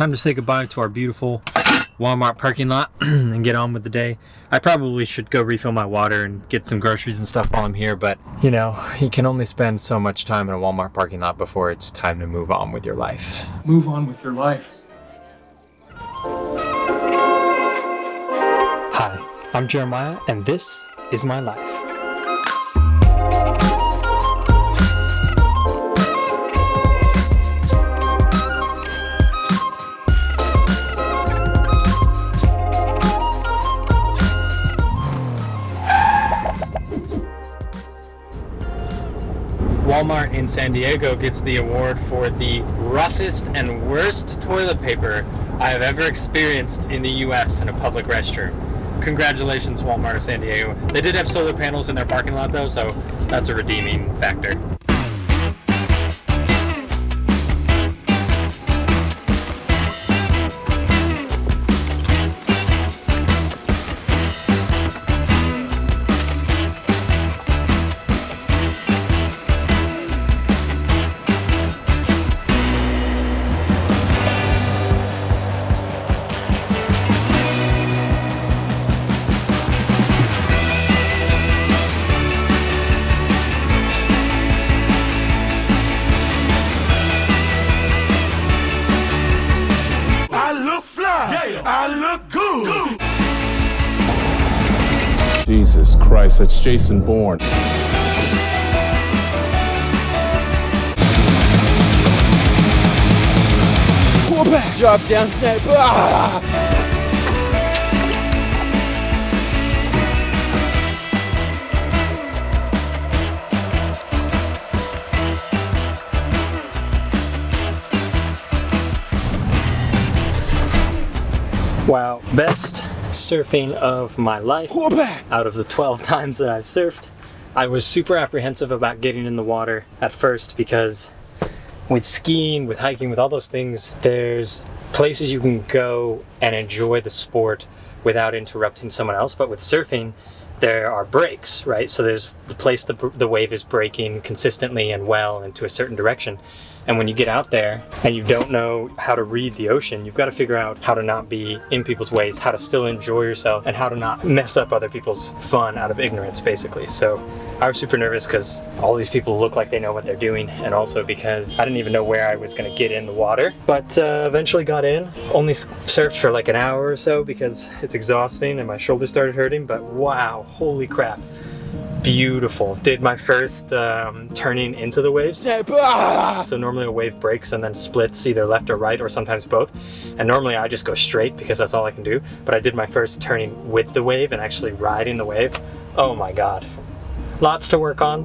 time to say goodbye to our beautiful Walmart parking lot and get on with the day. I probably should go refill my water and get some groceries and stuff while I'm here, but you know, you can only spend so much time in a Walmart parking lot before it's time to move on with your life. Move on with your life. Hi, I'm Jeremiah, and this is my life. Walmart in San Diego gets the award for the roughest and worst toilet paper I have ever experienced in the US in a public restroom. Congratulations, Walmart of San Diego. They did have solar panels in their parking lot though, so that's a redeeming factor. Jesus Christ, that's Jason Bourne. Pull back, drop down, snap. Wow, best surfing of my life. Pull back. Out of the 12 times that I've surfed, I was super apprehensive about getting in the water at first because with skiing, with hiking, with all those things, there's places you can go and enjoy the sport without interrupting someone else. But with surfing, there are breaks, right? So there's the place the wave is breaking consistently and well into a certain direction. And when you get out there and you don't know how to read the ocean, you've got to figure out how to not be in people's ways, how to still enjoy yourself, and how to not mess up other people's fun out of ignorance, basically. So I was super nervous because all these people look like they know what they're doing, and also because I didn't even know where I was going to get in the water. But eventually got in, only surfed for like an hour or so because it's exhausting and my shoulders started hurting, but wow, holy crap. Beautiful. Did my first turning into the waves. So normally a wave breaks and then splits either left or right or sometimes both. And normally I just go straight because that's all I can do. But I did my first turning with the wave and actually riding the wave. Oh my God. Lots to work on.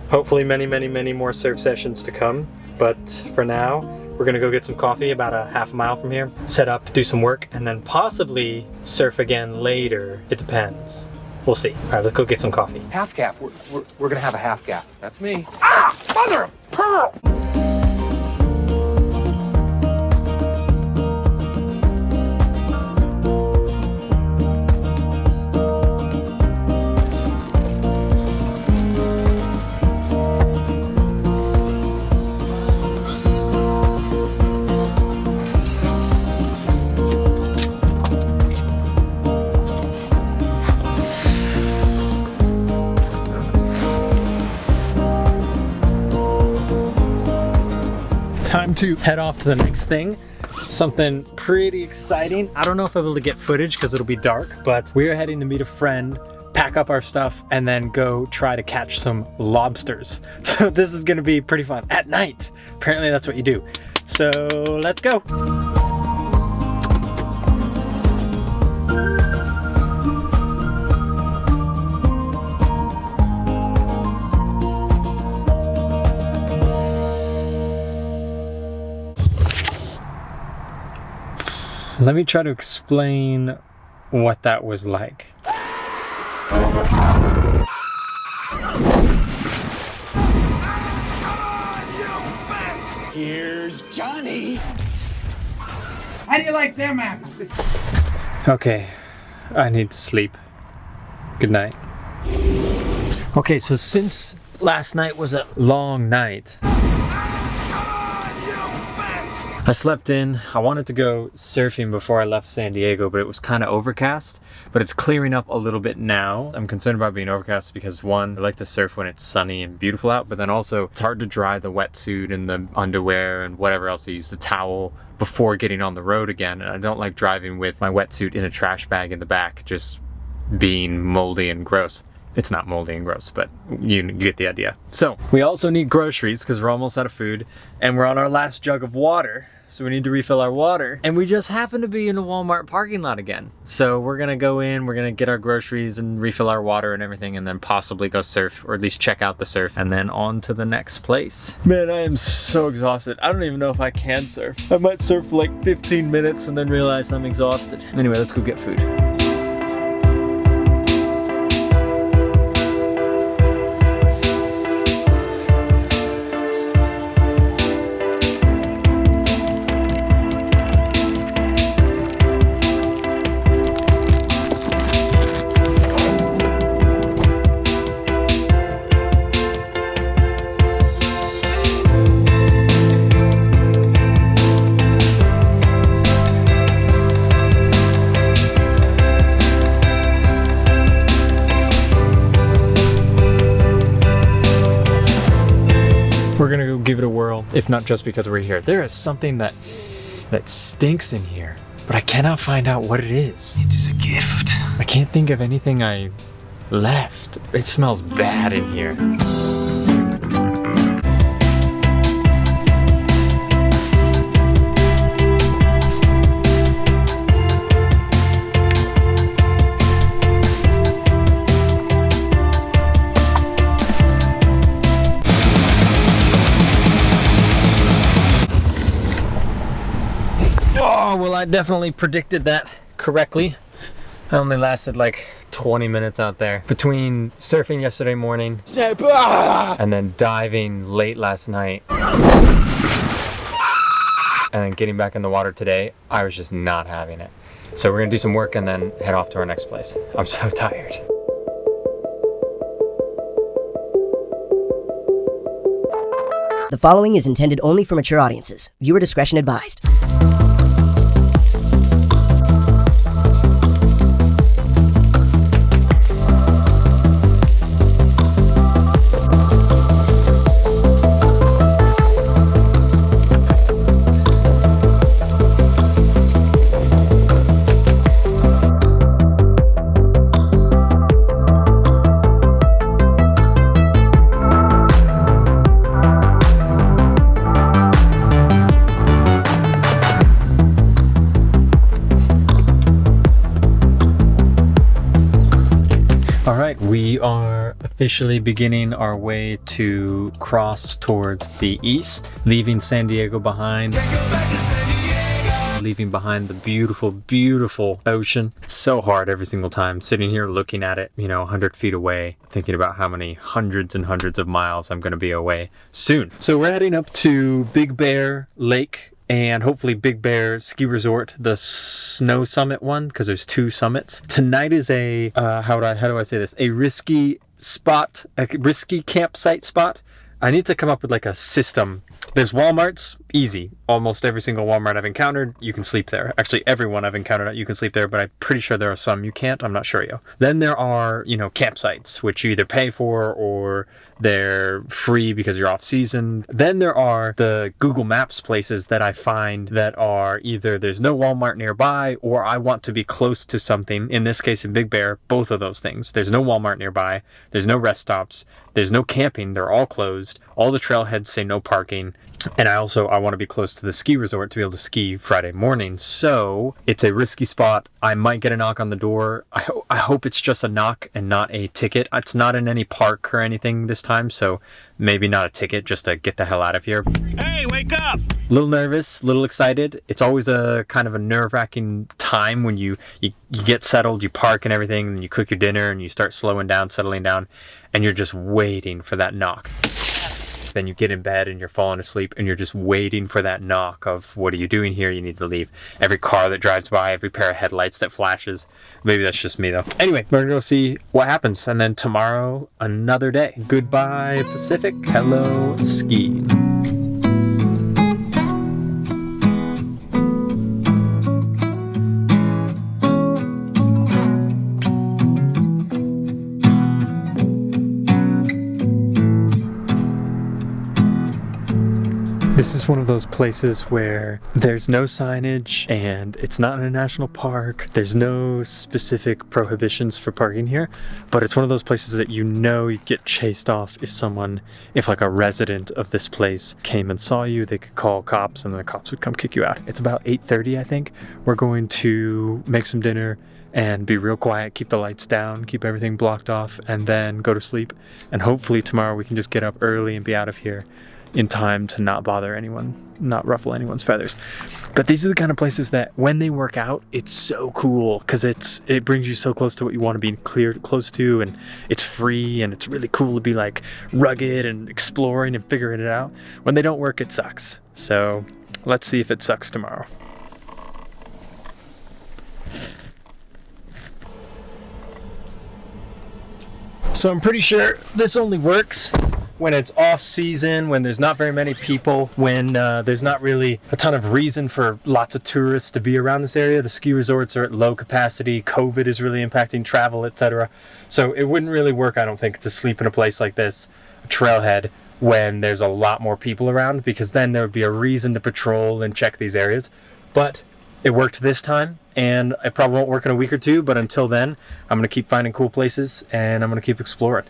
Hopefully many, many, many more surf sessions to come. But for now, we're gonna go get some coffee about a half a mile from here, set up, do some work, and then possibly surf again later. It depends. We'll see. All right, let's go get some coffee. Half gaff. We're gonna have a half gaff. That's me. Ah! Mother of pearl! Time to head off to the next thing. Something pretty exciting. I don't know if I'll be able to get footage because it'll be dark, but we are heading to meet a friend, pack up our stuff, and then go try to catch some lobsters. So this is gonna be pretty fun at night. Apparently that's what you do. So let's go. Let me try to explain what that was like. Here's Johnny. How do you like them apples? Okay, I need to sleep. Good night. Okay, so since last night was a long night, I slept in. I wanted to go surfing before I left San Diego, but it was kind of overcast, but it's clearing up a little bit now. I'm concerned about being overcast because one, I like to surf when it's sunny and beautiful out, but then also it's hard to dry the wetsuit and the underwear and whatever else I use, the towel, before getting on the road again. And I don't like driving with my wetsuit in a trash bag in the back, just being moldy and gross. It's not moldy and gross, but you get the idea. So we also need groceries because we're almost out of food, and we're on our last jug of water, so we need to refill our water. And we just happen to be in a Walmart parking lot again. So we're gonna go in, we're gonna get our groceries and refill our water and everything, and then possibly go surf, or at least check out the surf, and then on to the next place. Man, I am so exhausted. I don't even know if I can surf. I might surf for like 15 minutes and then realize I'm exhausted. Anyway, let's go get food. We're gonna go give it a whirl, if not just because we're here. There is something that stinks in here, but I cannot find out what it is. It is a gift. I can't think of anything I left. It smells bad in here. Oh, well, I definitely predicted that correctly. I only lasted like 20 minutes out there. Between surfing yesterday morning and then diving late last night and then getting back in the water today, I was just not having it. So we're gonna do some work and then head off to our next place. I'm so tired. The following is intended only for mature audiences. Viewer discretion advised. All right, we are officially beginning our way to cross towards the east, leaving San Diego behind. Leaving behind the beautiful, beautiful ocean. It's so hard every single time sitting here looking at it, 100 feet away, thinking about how many hundreds and hundreds of miles I'm going to be away soon. So we're heading up to Big Bear Lake and hopefully Big Bear Ski Resort, the snow summit one, because there's 2 summits. Tonight is a, how do I say this? A risky spot, a risky campsite spot. I need to come up with like a system. There's Walmarts, easy. Almost every single Walmart I've encountered, you can sleep there. Actually, everyone I've encountered, you can sleep there, but I'm pretty sure there are some you can't. I'm not sure, yo. Then there are, campsites, which you either pay for or they're free because you're off season. Then there are the Google Maps places that I find that are either there's no Walmart nearby or I want to be close to something. In this case, in Big Bear, both of those things. There's no Walmart nearby. There's no rest stops. There's no camping. They're all closed. All the trailheads say no parking. And I want to be close to the ski resort to be able to ski Friday morning. So it's a risky spot. I might get a knock on the door. I hope it's just a knock and not a ticket. It's not in any park or anything this time. So maybe not a ticket, just to get the hell out of here. Hey, wake up! A little nervous, a little excited. It's always a kind of a nerve-wracking time when you get settled, you park and everything, and you cook your dinner and you start slowing down, settling down, and you're just waiting for that knock. Then you get in bed and you're falling asleep and you're just waiting for that knock of, what are you doing here? You need to leave. Every car that drives by, every pair of headlights that flashes. Maybe that's just me though. Anyway, we're gonna go see what happens. And then tomorrow, another day. Goodbye Pacific. Hello skiing. This is one of those places where there's no signage and it's not in a national park. There's no specific prohibitions for parking here, but it's one of those places that you get chased off if like a resident of this place came and saw you, they could call cops and the cops would come kick you out. It's about 8:30, I think. We're going to make some dinner and be real quiet, keep the lights down, keep everything blocked off, and then go to sleep. And hopefully tomorrow we can just get up early and be out of here in time to not bother anyone, not ruffle anyone's feathers. But these are the kind of places that when they work out, it's so cool because it brings you so close to what you want to be close to, and it's free, and it's really cool to be like rugged and exploring and figuring it out. When they don't work, it sucks. So let's see if it sucks tomorrow. So I'm pretty sure this only works when it's off season, when there's not very many people, when there's not really a ton of reason for lots of tourists to be around this area. The ski resorts are at low capacity. COVID is really impacting travel, etc. So it wouldn't really work, I don't think, to sleep in a place like this, a trailhead, when there's a lot more people around, because then there would be a reason to patrol and check these areas. But it worked this time, and it probably won't work in a week or two, but until then, I'm going to keep finding cool places, and I'm going to keep exploring.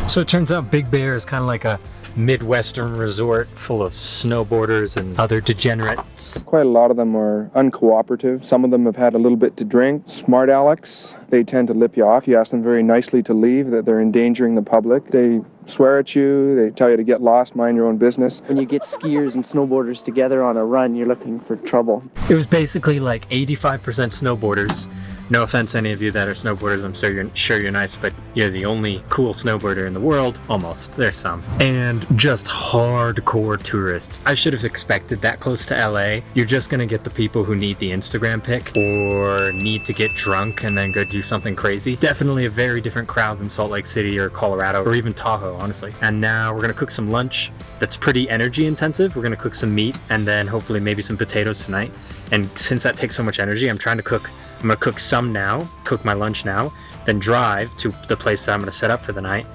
So it turns out Big Bear is kind of like a Midwestern resort full of snowboarders and other degenerates. Quite a lot of them are uncooperative. Some of them have had a little bit to drink. Smart Alex, they tend to lip you off. You ask them very nicely to leave, that they're endangering the public. They swear at you, they tell you to get lost, mind your own business. When you get skiers and snowboarders together on a run, you're looking for trouble. It was basically like 85% snowboarders. No offense to any of you that are snowboarders, I'm sure you're nice, but you're the only cool snowboarder in the world. Almost. There's some. And just hardcore tourists. I should have expected that close to LA. You're just gonna get the people who need the Instagram pic or need to get drunk and then go do something crazy. Definitely a very different crowd than Salt Lake City or Colorado or even Tahoe, honestly. And now we're gonna cook some lunch that's pretty energy intensive. We're gonna cook some meat and then hopefully maybe some potatoes tonight. And since that takes so much energy, I'm gonna cook some now, cook my lunch now, then drive to the place that I'm gonna set up for the night,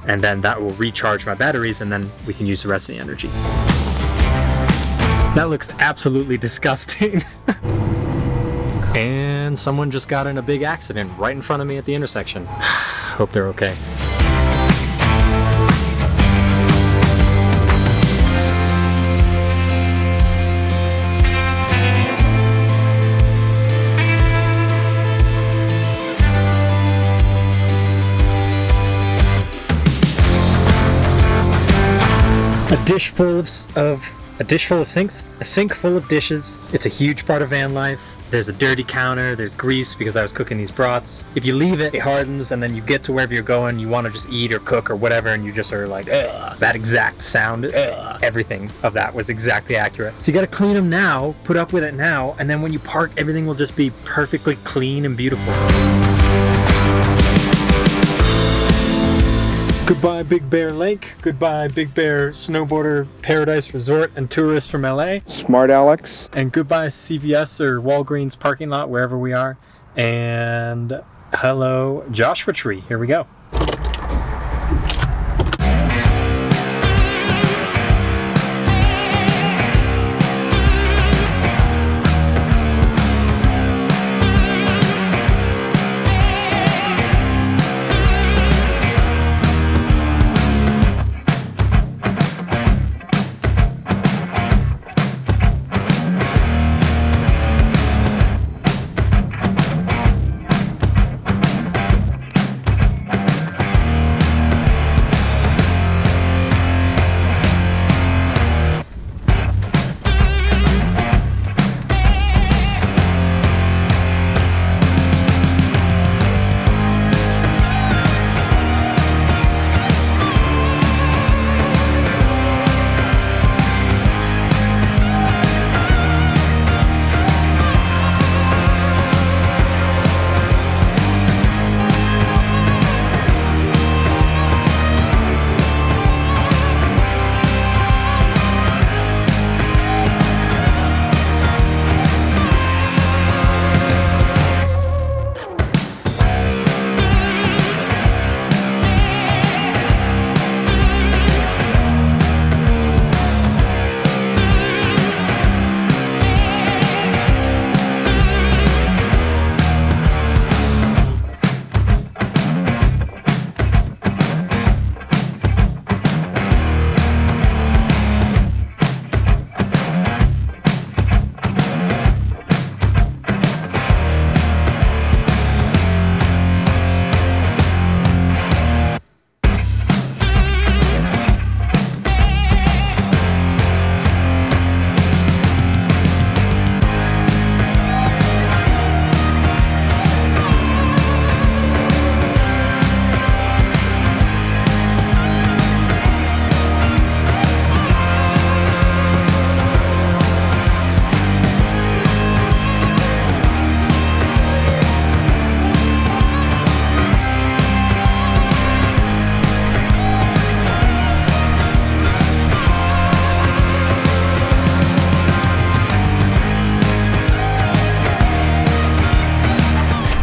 and then that will recharge my batteries, and then we can use the rest of the energy. That looks absolutely disgusting. And someone just got in a big accident right in front of me at the intersection. Hope they're okay. A dish full of sinks, a sink full of dishes. It's a huge part of van life. There's a dirty counter, there's grease because I was cooking these brats. If you leave it, it hardens, and then you get to wherever you're going, you want to just eat or cook or whatever, and you just are like, ugh. That exact sound, ugh. Everything of that was exactly accurate. So you gotta clean them now, put up with it now, and then when you park, everything will just be perfectly clean and beautiful. Goodbye Big Bear Lake, goodbye Big Bear Snowboarder Paradise Resort and tourists from LA. Smart Alex. And goodbye CVS or Walgreens parking lot, wherever we are. And hello Joshua Tree, here we go.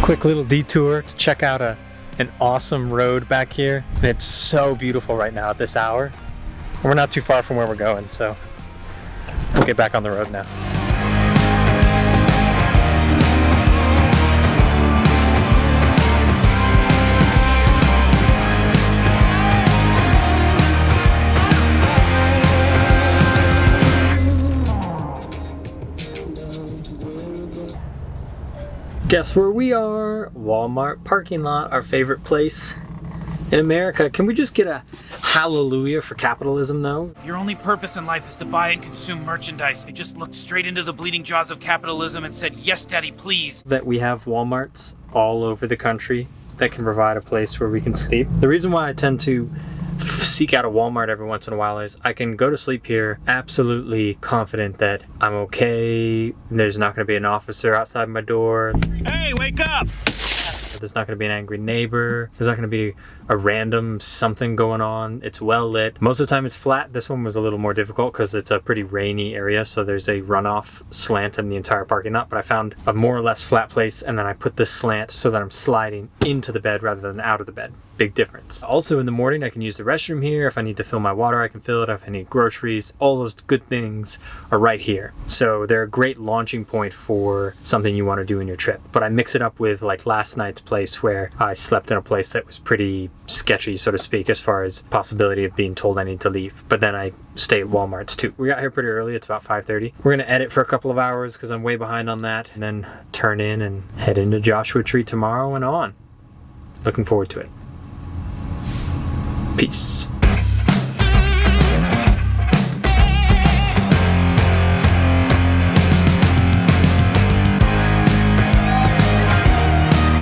Quick little detour to check out an awesome road back here. And it's so beautiful right now at this hour. And we're not too far from where we're going, so we'll get back on the road now. Guess where we are? Walmart parking lot, our favorite place in America. Can we just get a hallelujah for capitalism though? Your only purpose in life is to buy and consume merchandise. You just looked straight into the bleeding jaws of capitalism and said, yes, daddy, please. That we have Walmarts all over the country that can provide a place where we can sleep. The reason why I tend to seek out a Walmart every once in a while is I can go to sleep here absolutely confident that I'm okay. There's not going to be an officer outside my door. Hey, wake up! There's not going to be an angry neighbor. There's not going to be a random something going on. It's well lit. Most of the time it's flat. This one was a little more difficult because it's a pretty rainy area, so there's a runoff slant in the entire parking lot. But I found a more or less flat place, and then I put this slant so that I'm sliding into the bed rather than out of the bed. Big difference. Also in the morning I can use the restroom here. If I need to fill my water, I can fill it. If I need groceries, all those good things are right here. So they're a great launching point for something you want to do in your trip. But I mix it up with like last night's place where I slept in a place that was pretty sketchy, so to speak, as far as possibility of being told I need to leave. But then I stay at Walmart's too. We got here pretty early. It's about 5:30. We're going to edit for a couple of hours because I'm way behind on that, and then turn in and head into Joshua Tree tomorrow and on. Looking forward to it. Peace.